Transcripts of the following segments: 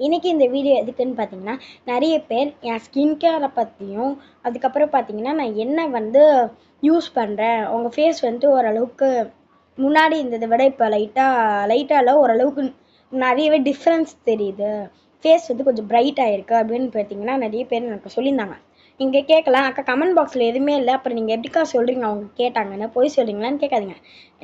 இன்றைக்கி இந்த வீடியோ எதுக்குன்னு பார்த்தீங்கன்னா, நிறைய பேர் என் ஸ்கின் கேரை பற்றியும், அதுக்கப்புறம் பார்த்தீங்கன்னா நான் என்ன வந்து யூஸ் பண்ணுறேன், உங்கள் ஃபேஸ் வந்துட்டு ஓரளவுக்கு முன்னாடி இருந்ததை விட இப்போ லைட்டாக இல்லை, ஓரளவுக்கு நிறையவே டிஃப்ரென்ஸ் தெரியுது, ஃபேஸ் வந்து கொஞ்சம் பிரைட் ஆகிருக்கு அப்படின்னு பார்த்தீங்கன்னா நிறைய பேர் எனக்கு சொல்லியிருந்தாங்க. நீங்கள் கேட்கலாம், அக்கா கமெண்ட் பாக்ஸில் எதுவுமே இல்லை, அப்புறம் நீங்கள் எப்படிக்கா சொல்கிறீங்க அவங்க கேட்டாங்கன்னு, போய் சொல்கிறீங்களான்னு கேட்காதீங்க.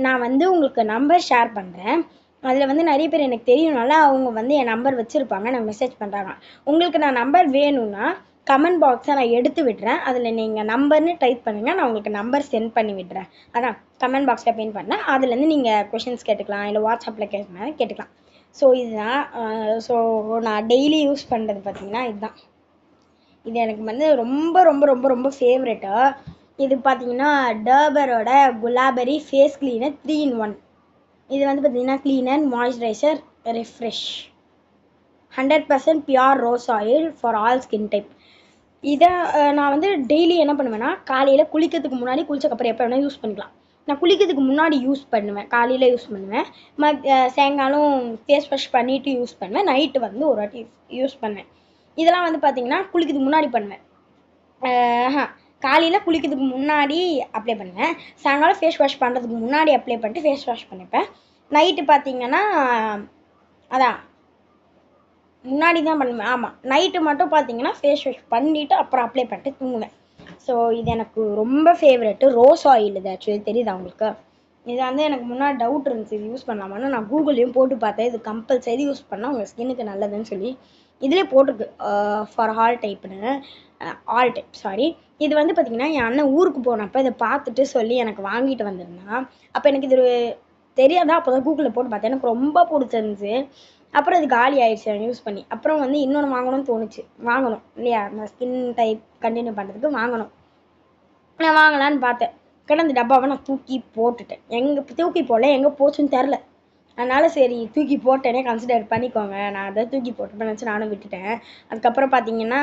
நான் வந்து உங்களுக்கு நம்பர் ஷேர் பண்ணுறேன். அதில் வந்து நிறைய பேர் எனக்கு தெரியும்னால அவங்க வந்து என் நம்பர் வச்சுருப்பாங்க, நான் மெசேஜ் பண்ணுறாங்க. உங்களுக்கு நான் நம்பர் வேணும்னா கமெண்ட் பாக்ஸை நான் எடுத்து விடுறேன், அதில் நீங்கள் நம்பர்னு டைப் பண்ணுங்கள், நான் உங்களுக்கு நம்பர் சென்ட் பண்ணி விடுறேன். அதான் கமெண்ட் பாக்ஸில் பின் பண்ணேன், அதுலேருந்து நீங்கள் கொஷின்ஸ் கேட்டுக்கலாம், இல்லை வாட்ஸ்அப்பில் கேட்டுக்கலாம். ஸோ இதுதான். ஸோ நான் டெய்லி யூஸ் பண்ணுறது பார்த்தீங்கன்னா இதுதான். இது எனக்கு வந்து ரொம்ப ரொம்ப ரொம்ப ரொம்ப ஃபேவரெட்டு. இது பார்த்தீங்கன்னா டர்பரோட குலாபெரி ஃபேஸ் கிளீனர் 3 in 1. இது வந்து பார்த்தீங்கன்னா cleaner, moisturiser, refresh, 100% pure rose oil for all skin type. இதை நான் வந்து டெய்லி என்ன பண்ணுவேன்னா, காலையில் குளிக்கிறதுக்கு முன்னாடி, குளிச்சக்கப்புறம் எப்போ வேணால் யூஸ் பண்ணிக்கலாம். நான் குளிக்கிறதுக்கு முன்னாடி யூஸ் பண்ணுவேன், காலையில் யூஸ் பண்ணுவேன், சாயங்காலம் ஃபேஸ் வாஷ் பண்ணிவிட்டு யூஸ் பண்ணுவேன், நைட்டு வந்து ஒரு வாட்டி யூஸ் பண்ணுவேன். இதெல்லாம் வந்து பார்த்திங்கன்னா குளிக்கிறதுக்கு முன்னாடி பண்ணுவேன். காலையில் குளிக்கிறதுக்கு முன்னாடி அப்ளை பண்ணுவேன், சாயங்காலம் ஃபேஸ் வாஷ் பண்ணுறதுக்கு முன்னாடி அப்ளை பண்ணிட்டு ஃபேஸ் வாஷ் பண்ணிப்பேன். நைட்டு பார்த்திங்கன்னா அதான் முன்னாடி தான் பண்ணுவேன். ஆமாம், நைட்டு மட்டும் பார்த்தீங்கன்னா ஃபேஸ் வாஷ் பண்ணிவிட்டு அப்புறம் அப்ளை பண்ணிட்டு தூங்குவேன். ஸோ இது எனக்கு ரொம்ப ஃபேவரெட்டு. ரோஸ் ஆயில் இது ஆக்சுவலி தெரியுதா உங்களுக்கு? இது வந்து எனக்கு முன்னாடி டவுட் இருந்துச்சு, இது யூஸ் பண்ணலாமான்னு. நான் கூகுள்லேயும் போட்டு பார்த்தேன், இது கம்பல்சரி யூஸ் பண்ணால் உங்கள் ஸ்கின்னுக்கு நல்லதுன்னு சொல்லி இதிலே போட்டிருக்கு, ஃபார் ஆல் டைப்னு. சாரி. இது வந்து பார்த்திங்கன்னா என் அண்ணன் ஊருக்கு போனப்போ இதை பார்த்துட்டு சொல்லி எனக்கு வாங்கிட்டு வந்திருந்தான். அப்போ எனக்கு இது தெரியாதா, அப்போ தான் கூகுளில் போட்டு பார்த்தேன், எனக்கு ரொம்ப பிடிச்சிருந்துச்சு. அப்புறம் இது காலி ஆயிடுச்சு நான் யூஸ் பண்ணி. அப்புறம் வந்து இன்னொன்று வாங்கணும்னு தோணுச்சு, வாங்கணும் இல்லையா, அந்த ஸ்கின் டைப் கண்டினியூ பண்ணுறதுக்கு வாங்கணும். நான் வாங்கலான்னு பார்த்தேன், கிடந்த டப்பாவை நான் தூக்கி போட்டுட்டேன். எங்கே தூக்கி போடல, எங்கே போச்சுன்னு தெரில. அதனால் சரி தூக்கி போட்டேனே கன்சிடர் பண்ணிக்கோங்க, நான் அதை தூக்கி போட்டுப்பேன் நினச்சி நானும் விட்டுட்டேன். அதுக்கப்புறம் பார்த்தீங்கன்னா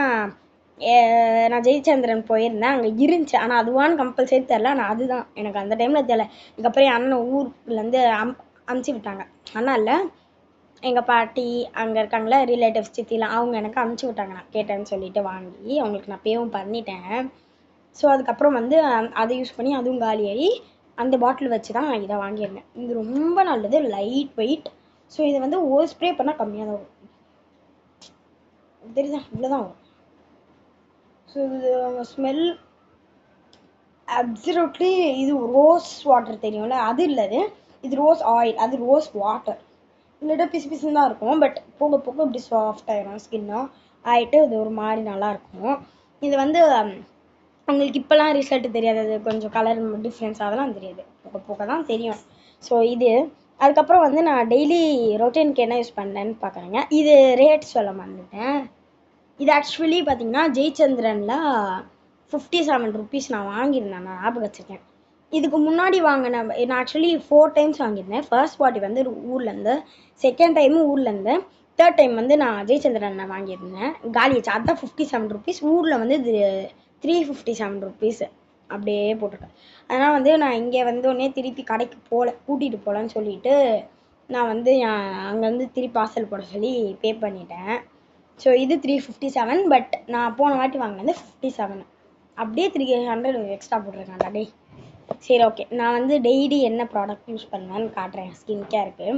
நான் ஜெயச்சந்திரன் போயிருந்தேன், அங்கே இருந்துச்சு, ஆனால் அதுவான்னு கம்பல்சரி தெரில, ஆனால் அதுதான் எனக்கு அந்த டைமில் தெரில. இதுக்கப்புறம் என் அண்ணன் ஊர்லேருந்து அமுச்சு விட்டாங்க. அண்ணா இல்லை, எங்கள் பாட்டி அங்கே இருக்காங்களே ரிலேட்டிவ்ஸ், சித்திலாம், அவங்க எனக்கு அனுப்பிச்சி விட்டாங்க, நான் கேட்டேன்னு சொல்லிட்டு வாங்கி அவங்களுக்கு நான் பேவும் பண்ணிட்டேன். ஸோ அதுக்கப்புறம் வந்து அதை யூஸ் பண்ணி அதுவும் காலியாகி அந்த பாட்டில் வச்சு தான் நான் இதை வாங்கியிருந்தேன். இது ரொம்ப நல்லது, லைட் வெயிட். ஸோ இதை வந்து ஒரு ஸ்ப்ரே பண்ணால் கம்மியாக தான் வரும், தெரியுதா, இவ்வளோதான் வரும். ஸோ இது ஸ்மெல் அப்சல்யூட்லி, இது ரோஸ் வாட்டர் தெரியும்ல, அது இல்லை, இது ரோஸ் ஆயில், அது ரோஸ் வாட்டர். இல்லைட்டா பிசு பிசுன்னு தான் இருக்கும், பட் போக போக இப்படி சாஃப்ட் ஆயிரும் ஸ்கின்னாக ஆகிட்டு, இது ஒரு மாதிரி நல்லாயிருக்கும். இது வந்து உங்களுக்கு இப்போலாம் ரிசல்ட்டு தெரியாது, அது கொஞ்சம் கலர் டிஃப்ரென்ஸ் அதெல்லாம் தெரியாது, போக போக தான் தெரியும். ஸோ இது அதுக்கப்புறம் வந்து நான் டெய்லி ரொட்டீனுக்கு என்ன யூஸ் பண்ணுறேன்னு பார்க்குறேங்க. இது ரேட் சொல்ல மறந்துட்டேன். இது ஆக்சுவலி பார்த்தீங்கன்னா ஜெயச்சந்திரனில் 57 rupees நான் வாங்கியிருந்தேன், நான் ஞாபகம் வச்சுருக்கேன். இதுக்கு முன்னாடி வாங்கினேன், நான் ஆக்சுவலி 4 times வாங்கியிருந்தேன். ஃபர்ஸ்ட் பார்ட்டி வந்து ஊர்லேருந்து, செகண்ட் டைமும் ஊர்லேருந்து, தேர்ட் டைம் வந்து நான் ஜெயச்சந்திரன் வாங்கியிருந்தேன், காலியாச்சு. அதுதான் 57 rupees. ஊரில் வந்து இது 357 rupees அப்படியே போட்டிருக்கேன். அதனால் வந்து நான் இங்கே வந்தோடனே திருப்பி கடைக்கு கூட்டிகிட்டு போகலன்னு சொல்லிவிட்டு நான் வந்து அங்கேருந்து திருப்பி பார்சல் போட சொல்லி பே பண்ணிட்டேன். ஸோ இது 357, பட் நான் போன வாட்டி வாங்கினது 57, அப்படியே 300 எக்ஸ்ட்ரா போட்டிருக்கேன் டே. சரி ஓகே, நான் வந்து டெய்லி என்ன ப்ராடக்ட் யூஸ் பண்ணுவேன்னு காட்டுறேன் ஸ்கின் கேருக்கு.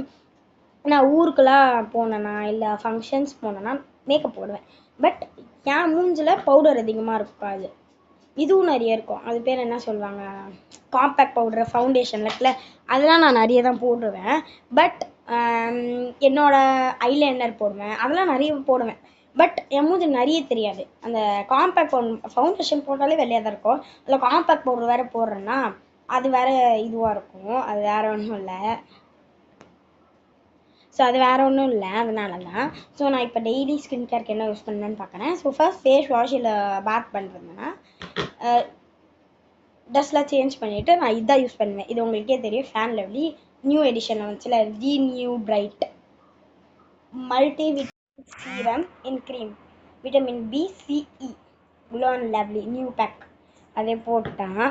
நான் ஊருக்கெல்லாம் போனேன்னா இல்லை ஃபங்க்ஷன்ஸ் போனேன்னா மேக்கப் போடுவேன், பட் என் மூஞ்சில் பவுடர் அதிகமாக இருக்காது, இதுவும் நிறைய இருக்கும். அது பேர் என்ன சொல்லுவாங்க, காம்பேக்ட் பவுடர், ஃபவுண்டேஷன் இருக்குல்ல, அதெல்லாம் நான் நிறைய தான் போடுவேன். பட் என்னோடய ஐலைனர் போடுவேன், அதெல்லாம் நிறைய போடுவேன். பட் என் மூஞ்சி நிறைய தெரியாது. அந்த காம்பேக்ட் ஃபவுண்டேஷன் போட்டாலே வெள்ளையாக தான் இருக்கும், அதில் காம்பேக்ட் பவுடர் வேறு போடுறேன்னா அது வேறு இதுவாக இருக்கும், அது வேறு ஒன்றும் இல்லை. ஸோ அது வேறு ஒன்றும் இல்லை, அதனால தான். ஸோ நான் இப்போ டெய்லி ஸ்கின் கேருக்கு என்ன யூஸ் பண்ணேன்னு பார்க்குறேன். ஸோ ஃபர்ஸ்ட் ஃபேஸ் வாஷ் இல்லை பாத் பண்ணுறதுன்னா ட்ரெஸ்லாம் சேஞ்ச் பண்ணிவிட்டு நான் இதான் யூஸ் பண்ணுவேன். இது உங்களுக்கே தெரியும், ஃபேன் லவ்லி நியூ எடிஷனில் வந்துச்சுல, new bright multi vitamin serum in cream, vitamin B, C, E, Glow and Lovely new pack, அதே போட்டுட்டேன்.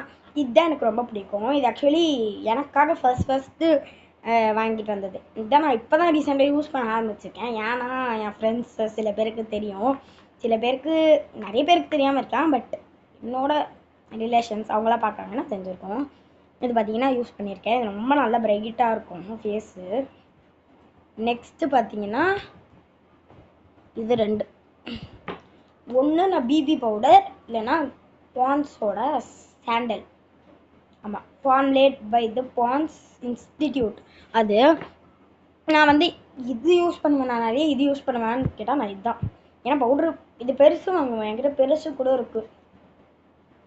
இதுதான் எனக்கு ரொம்ப பிடிக்கும். இது ஆக்சுவலி எனக்காக ஃபர்ஸ்ட்டு வாங்கிட்டு வந்தது. இதான் நான் இப்போ தான் ரீசெண்டாக யூஸ் பண்ண ஆரம்பிச்சிருக்கேன். ஏன்னா என் ஃப்ரெண்ட்ஸு சில பேருக்கு தெரியும், சில பேருக்கு நிறைய பேருக்கு தெரியாமல் இருக்கலாம். பட் என்னோட ரிலேஷன்ஸ் அவங்களாம் பார்க்குறாங்கன்னா தெரிஞ்சிருக்கும். இது பார்த்தீங்கன்னா யூஸ் பண்ணியிருக்கேன். இது ரொம்ப நல்லா பிரைட்டாக இருக்கும் ஃபேஸு. நெக்ஸ்ட்டு பார்த்தீங்கன்னா இது 2. ஒன்று நான் பிபி பவுடர், இல்லைன்னா பான்ஸோட சாண்டல். ஆமாம், ஃபார்முலேட் பை த பான்ஸ் இன்ஸ்டிடியூட். அது நான் வந்து இது யூஸ் பண்ணுவேன். நான் நிறைய இது யூஸ் பண்ணுவேன்னு கேட்டால் நான் இதுதான். ஏன்னா பவுட்ரு இது பெருசு வாங்குவேன். என்கிட்ட பெருசு கூட இருக்குது,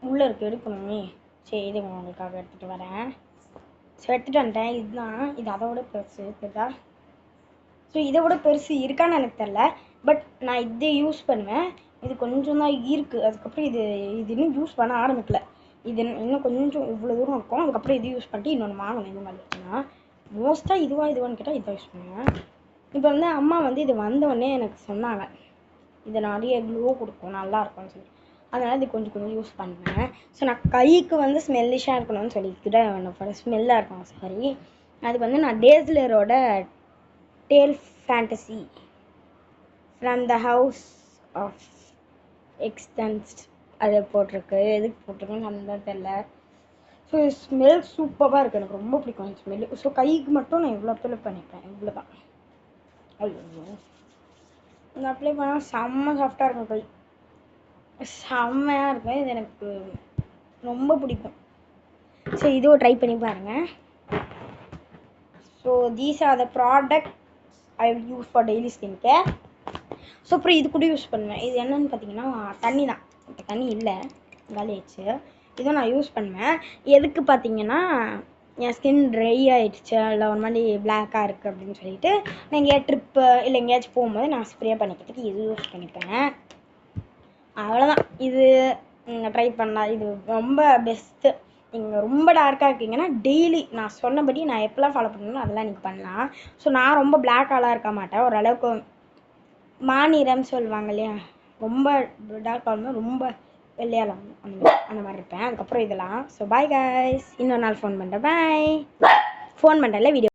உள்ளே இருக்குது, எடுக்கணுமே. சரி, இது உங்களுக்காக எடுத்துகிட்டு வரேன். ஸோ எடுத்துகிட்டு வந்துட்டேன். இதுதான், இது அதை விட பெருசு இருக்குதா? ஸோ இதை விட பெருசு இருக்கான்னு எனக்கு தெரில. பட் நான் இதை யூஸ் பண்ணுவேன். இது கொஞ்சம் தான் இருக்குது. அதுக்கப்புறம் இது இன்னும் யூஸ் பண்ண ஆரம்பிக்கல. இது இன்னும் கொஞ்சம் இவ்வளோ தூரம் இருக்கும். அதுக்கப்புறம் இது யூஸ் பண்ணிட்டு இன்னொன்று வாங்கணும். இந்த மாதிரி இருக்குன்னா மோஸ்ட்டாக இதுவான்னு கேட்டால் இதை யூஸ் பண்ணுவேன். இப்போ வந்து அம்மா வந்து இது வந்தோடனே எனக்கு சொன்னாங்க, இதை நிறைய க்ளோ கொடுக்கும், நல்லாயிருக்கும்னு சொல்லி. அதனால் இது கொஞ்சம் கொஞ்சம் யூஸ் பண்ணுவேன். ஸோ நான் கைக்கு வந்து ஸ்மெல்லிஷாக இருக்கணும்னு சொல்லிக்கிட்ட ஸ்மெல்லாக இருக்கும். சாரி, அதுக்கு வந்து நான் டேஸ்லரோட tale fantasy from the house of extends அது போட்டிருக்கு. எதுக்கு போட்டிருக்குன்னு அந்த தெரில. ஸோ ஸ்மெல் சூப்பராக இருக்குது, எனக்கு ரொம்ப பிடிக்கும் அந்த ஸ்மெல்லு. ஸோ கைக்கு மட்டும் நான் இவ்வளோ அப்ளை பண்ணிப்பேன், இவ்வளோ தான். ஐயோ, இந்த அப்ளை பண்ணால் செம்ம சாஃப்டாக இருக்கும், கை செம்மையாக இருக்கும். இது எனக்கு ரொம்ப பிடிக்கும். ஸோ இதுவும் ட்ரை பண்ணி பாருங்கள். So these are the product I will use for daily skin care. So அப்புறம் இது கூட யூஸ் பண்ணுவேன். இது என்னென்னு பார்த்தீங்கன்னா தண்ணி தான். இப்போ தண்ணி இல்லை, காலியாச்சு. இதை நான் யூஸ் பண்ணுவேன். எதுக்கு பார்த்தீங்கன்னா என் ஸ்கின் ட்ரை ஆகிடுச்சு, இல்லை ஒரு மாதிரி பிளாக்காக இருக்குது அப்படின்னு சொல்லிட்டு நான் எங்கேயாவது ட்ரிப்பு இல்லை எங்கேயாச்சும் போகும்போது நான் ஸ்ப்ரே பண்ணிக்கிறதுக்கு இது யூஸ் பண்ணிப்பேன். அவ்வளோதான். இது நீங்கள் ட்ரை பண்ணலாம். இது ரொம்ப பெஸ்ட்டு. நீங்கள் ரொம்ப டார்க்காக இருக்கீங்கன்னா டெய்லி நான் சொன்னபடி நான் எப்போல்லாம் ஃபாலோ பண்ணணும் அதெல்லாம் நீங்கள் பண்ணலாம். ஸோ நான் ரொம்ப பிளாக்காலாம் இருக்க மாட்டேன். ஓரளவுக்கு மாநிறம் சொல்லுவாங்க இல்லையா, ரொம்ப டார்க் ஆகணும், ரொம்ப வெள்ளையாலாம் அந்த மாதிரி இருப்பேன். அதுக்கப்புறம் இதெல்லாம். ஸோ பாய் கைஸ், இன்னொரு நாள் ஃபோன் பண்ணுறேன். பாய். Phone பண்ணுறேன்ல, video